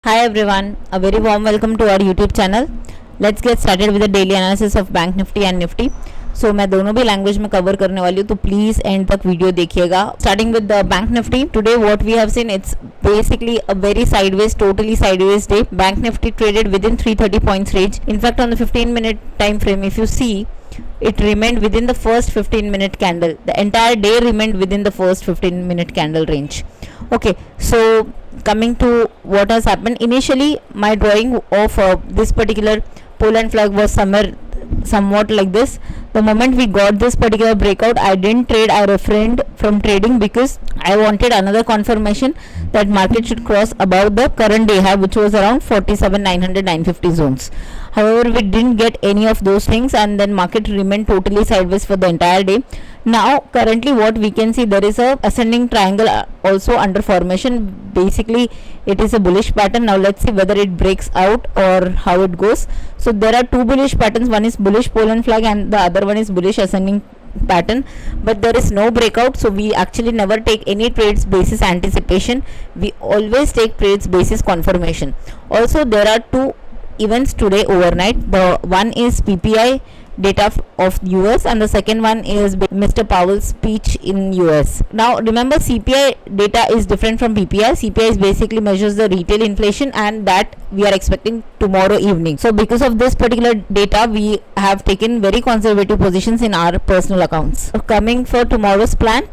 Hi everyone, a very warm welcome to our YouTube channel. Let's get started with the daily analysis of Bank Nifty and Nifty. So मैं दोनों भी language में cover करने वाली हूँ, तो please end तक वीडियो देखिएगा. Starting with the bank Nifty, today what we have seen, it's basically a very sideways, totally sideways day. Bank Nifty traded within 330 points range. In fact, on the 15-minute time frame, if you see, it remained within the first 15-minute candle. The entire day remained within the first 15-minute candle range. Okay, so coming to what has happened, initially my drawing of this particular pole and flag was somewhat like this. The moment we got this particular breakout, I didn't trade, I refrained from trading because I wanted another confirmation that market should cross above the current day high, which was around 47,900 950 zones. However, we didn't get any of those things, and then market remained totally sideways for the entire day. Now currently what we can see, there is a ascending triangle also under formation. Basically it is a bullish pattern. Now let's see whether it breaks out or how it goes. So there are two bullish patterns, one is bullish pole and flag and the other one is bullish ascending pattern, but there is no breakout. So we actually never take any trades basis anticipation, we always take trades basis confirmation. Also there are two events today overnight. The one is PPI data of US and the second one is Mr. Powell's speech in US. Now remember, CPI data is different from PPI. CPI is basically measures the retail inflation, and that we are expecting tomorrow evening. So because of this particular data, we have taken very conservative positions in our personal accounts. So coming for tomorrow's plan,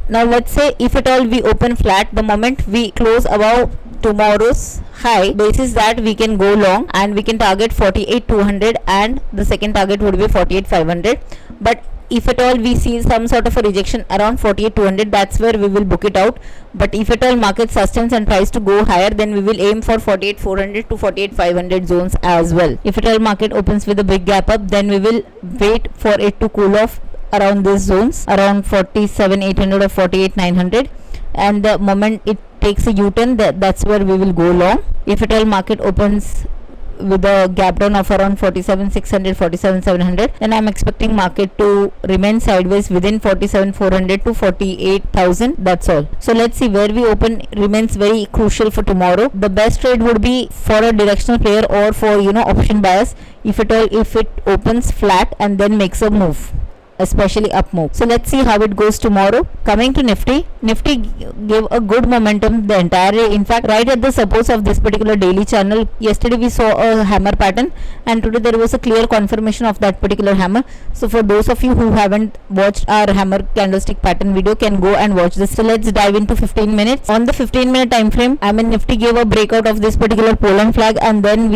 now let's say if at all we open flat, the moment we close above tomorrow's high, basis that we can go long and we can target 48,200 and the second target would be 48,500. But if at all we see some sort of a rejection around 48,200, that's where we will book it out. But if at all market sustains and tries to go higher, then we will aim for 48,400 to 48,500 zones as well. If at all market opens with a big gap up, then we will wait for it to cool off around these zones, around 47,800 or 48,900, and the moment it takes a U-turn, that's where we will go long. If at all market opens with a gap down of around 47,600 47,700, then I'm expecting market to remain sideways within 47,400 to 48,000. That's all. So let's see where we open remains very crucial for tomorrow. The best trade would be for a directional player or for option buyers, if at all, if it opens flat and then makes a move, especially up move. So let's see how it goes tomorrow. Coming to Nifty gave a good momentum the entire day. In fact, right at the supports of this particular daily channel, yesterday we saw a hammer pattern and today there was a clear confirmation of that particular hammer. So for those of you who haven't watched our hammer candlestick pattern video, can go and watch this. So let's dive into 15 minutes. On the 15-minute time frame, Nifty gave a breakout of this particular pole and flag, and then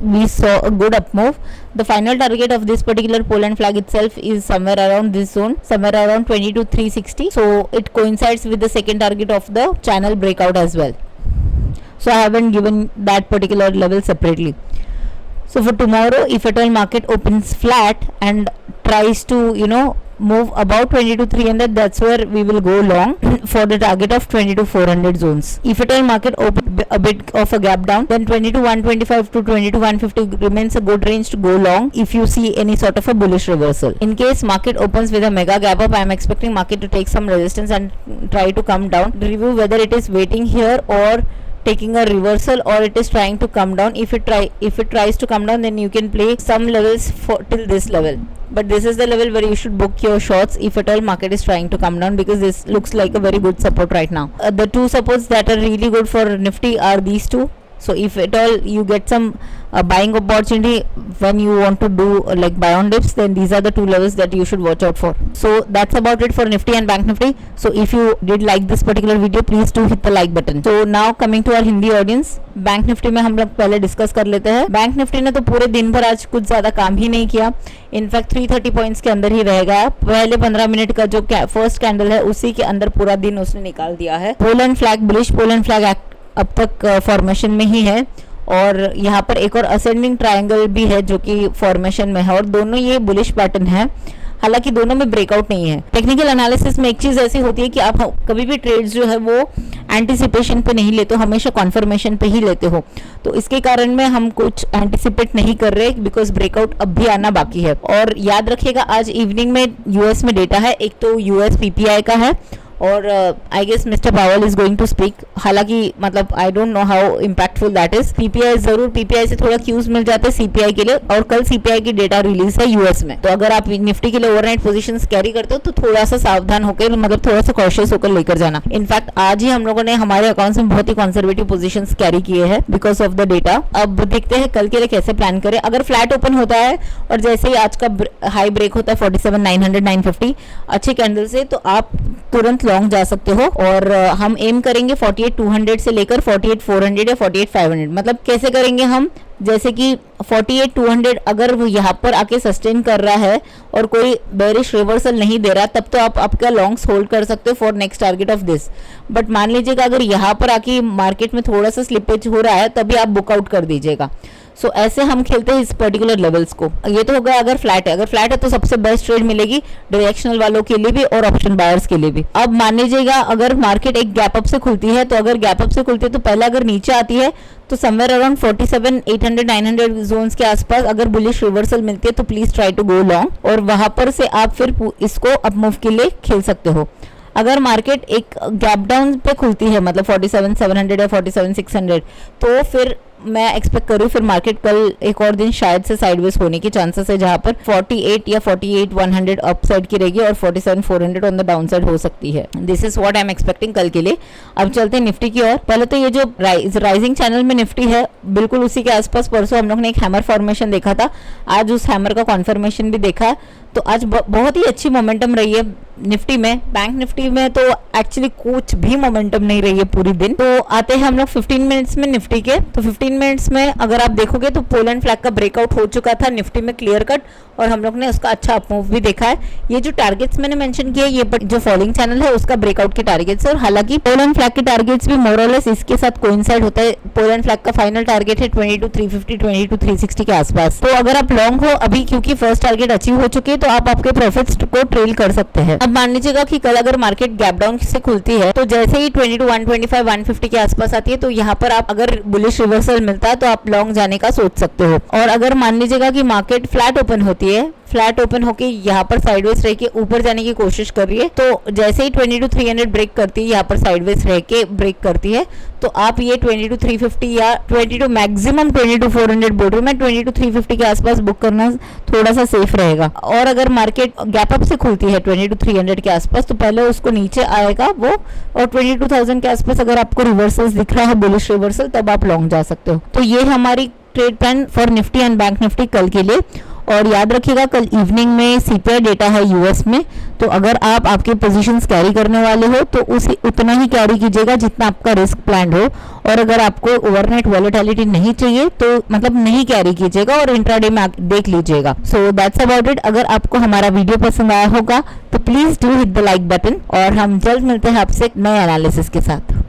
we saw a good up move. The final target of this particular pole and flag itself is somewhere around this zone, somewhere around 22,360. So it coincides with the second target of the channel breakout as well. So I haven't given that particular level separately. So for tomorrow, if at all market opens flat and tries to move about 22,300, that's where we will go long for the target of 22,400 zones. If at all market open a bit of a gap down, then 22,125 to 22,150 remains a good range to go long if you see any sort of a bullish reversal. In case market opens with a mega gap up, I am expecting market to take some resistance and try to come down. Review whether it is waiting here or taking a reversal, or it is trying to come down. If it tries to come down, then you can play some levels till this level, but this is the level where you should book your shots if at all market is trying to come down, because this looks like a very good support right now. The two supports that are really good for Nifty are these two. So if at all you get some buying opportunity when you want to do like buy on dips, then these are the two levels that you should watch out for. So that's about it for Nifty and Bank Nifty. So if you did like this particular video, please do hit the like button. So now coming to our Hindi audience, bank Nifty में हम लोग पहले discuss कर लेते हैं. Bank Nifty ने तो पूरे दिन भर आज कुछ ज्यादा काम ही नहीं किया. इनफैक्ट 330 पॉइंट्स के अंदर ही रह गया. पहले 15 मिनट का जो फर्स्ट कैंडल है उसी के अंदर पूरा दिन उसने निकाल दिया है. Pole and flag, bullish pole and flag अब तक फॉर्मेशन में ही है, और यहाँ पर एक और असेंडिंग ट्रायंगल भी है जो कि फॉर्मेशन में है, और दोनों ये बुलिश पैटर्न है. हालांकि दोनों में ब्रेकआउट नहीं है. टेक्निकल एनालिसिस में एक चीज ऐसी होती है कि आप कभी भी ट्रेड्स जो है वो एंटिसिपेशन पे नहीं लेते हो, हमेशा कॉन्फर्मेशन पे ही लेते हो. तो इसके कारण में हम कुछ एंटिसिपेट नहीं कर रहे, बिकॉज ब्रेकआउट अब भी आना बाकी है. और याद रखिएगा, आज इवनिंग में यूएस में डेटा है. एक तो यूएस पीपीआई का है और आई गेस मिस्टर पावल इज गोइंग टू स्पीक। हालांकि मतलब I don't know how impactful that is. PPI जरूर, पीपीआई से थोड़ा क्यूज मिल जाते हैं सीपीआई के लिए, और कल सीपीआई की डेटा रिलीज है यूएस में। तो अगर आप निफ्टी के लिए ओवरनाइट पोजीशंस कैरी करते हो तो थोड़ा सा सावधान होकर, मतलब थोड़ा सा कॉशियस होकर लेकर जाना। इनफैक्ट आज ही हम लोगों ने हमारे अकाउंट्स में बहुत ही कंजर्वेटिव पोजीशंस कैरी किए हैं बिकॉज ऑफ द डेटा। अब देखते हैं कल के लिए कैसे प्लान करें। अगर फ्लैट ओपन होता है और जैसे ही आज का हाई ब्रेक होता है 47,900 950 अच्छे कैंडल से, तो आप तुरंत लॉन्ग जा सकते हो। और हम एम करेंगे 48,200 से लेकर 48,400 या 48,500। मतलब कैसे करेंगे हम, जैसे कि 48,200 अगर वो यहाँ पर आके सस्टेन कर रहा है और कोई बेरिश रिवर्सल नहीं दे रहा, तब तो आप आपका लॉन्ग्स होल्ड कर सकते हो for next target of this. But मान लीजिएगा अगर यहाँ पर आके मार्केट में थोड़ा सा स्लिपेज हो रहा है, तभी आप बुकआउट कर दीजिएगा। सो ऐसे हम खेलते हैं इस पर्टिकुलर लेवल्स को। ये तो हो गया अगर फ्लैट है। अगर फ्लैट है तो सबसे बेस्ट ट्रेड मिलेगी डायरेक्शनल वालों के लिए भी और ऑप्शन बायर्स के लिए भी। अब मान लीजिएगा अगर मार्केट एक गैप अप से खुलती है, तो अगर गैप अप से खुलती है तो पहले अगर नीचे आती है तो समवेयर अराउंड 47,800 900 जोन्स के आसपास अगर बुलिश रिवर्सल मिलती है तो please try to go long, और वहां पर से आप फिर इसको अप मूव के लिए खेल सकते हो। अगर मार्केट एक गैप डाउन पे खुलती है, मतलब 47,700 या 47,600, तो फिर मैं एक्सपेक्ट करूँ फिर मार्केट कल एक और दिन शायद से साइडवेज होने की चांसेस है, जहां पर 48 या 48,100 अप साइड की रहेगी और 47,400 ऑन द डाउन साइड हो सकती है। This is what I am expecting कल के लिए। अब चलते हैं निफ्टी की ओर। पहले तो ये जो राइजिंग चैनल में निफ्टी है, बिल्कुल उसी के आसपास परसों हम लोग ने एक हैमर फॉर्मेशन देखा था, आज उस हैमर का कॉन्फर्मेशन भी देखा है। तो आज बहुत ही अच्छी मोमेंटम रही है निफ्टी में। बैंक निफ्टी में तो एक्चुअली कुछ भी मोमेंटम नहीं रही है पूरी दिन। तो आते हैं हम लोग 15 मिनट्स में निफ्टी के। तो 15 मिनट्स में अगर आप देखोगे तो पोलैंड फ्लैग का ब्रेकआउट हो चुका था निफ्टी में क्लियर कट, और हम लोग ने उसका अच्छा अपमूव भी देखा है। ये जो टारगेट्स मैंने मेंशन किए, ये जो फॉलोइंग चैनल है उसका ब्रेकआउट के टारगेट्स है। और हालांकि पोलैंड फ्लैग के टारगेट्स भी मोर और लेस इसके साथ कोइंसाइड होता है। पोलैंड फ्लैग का फाइनल टारगेट है 22,350 22,360 के आसपास। तो अगर आप लॉन्ग हो अभी, क्योंकि फर्स्ट टारगेट अचीव हो चुके हैं, तो आप आपके प्रॉफिट्स को ट्रेल कर सकते हैं। अब मान लीजिएगा कि कल अगर मार्केट गैप डाउन से खुलती है तो जैसे ही 22,125 150 के आसपास आती है, तो यहाँ पर आप अगर बुलिश रिवर्सल मिलता है तो आप लॉन्ग जाने का सोच सकते हो। और अगर मान लीजिएगा कि मार्केट फ्लैट ओपन होती है, फ्लैट ओपन होके यहाँ पर साइडवेज रह के ऊपर जाने की कोशिश कर रही है, तो जैसे ही 22,300 ब्रेक करती है, यहाँ पर साइडवेज रह के ब्रेक करती है, तो आप ये 22,350 या 22 मैक्सिमम 22,400 बोल रही हूँ मैं, 22,350 के आसपास बुक करना थोड़ा सा सेफ रहेगा। और अगर मार्केट गैप अप से खुलती है 22,300 के आसपास, तो पहले उसको नीचे आएगा वो, और 22,000 के आसपास अगर आपको रिवर्सल्स दिख रहा है, बुलिश रिवर्सल, तब आप लॉन्ग जा सकते हो। तो ये हमारी trade plan for Nifty and bank Nifty कल के लिए। और याद रखिएगा कल इवनिंग में सीपीआई डेटा है यूएस में, तो अगर आप आपके पोजीशंस कैरी करने वाले हो तो उसे उतना ही कैरी कीजिएगा जितना आपका रिस्क प्लान हो। और अगर आपको ओवरनाइट वॉलेटिलिटी नहीं चाहिए तो मतलब नहीं कैरी कीजिएगा और इंट्राडे में देख लीजिएगा। So that's about it. अगर आपको हमारा वीडियो पसंद आया होगा तो please do hit the like button, और हम जल्द मिलते हैं आपसे नए एनालिसिस के साथ।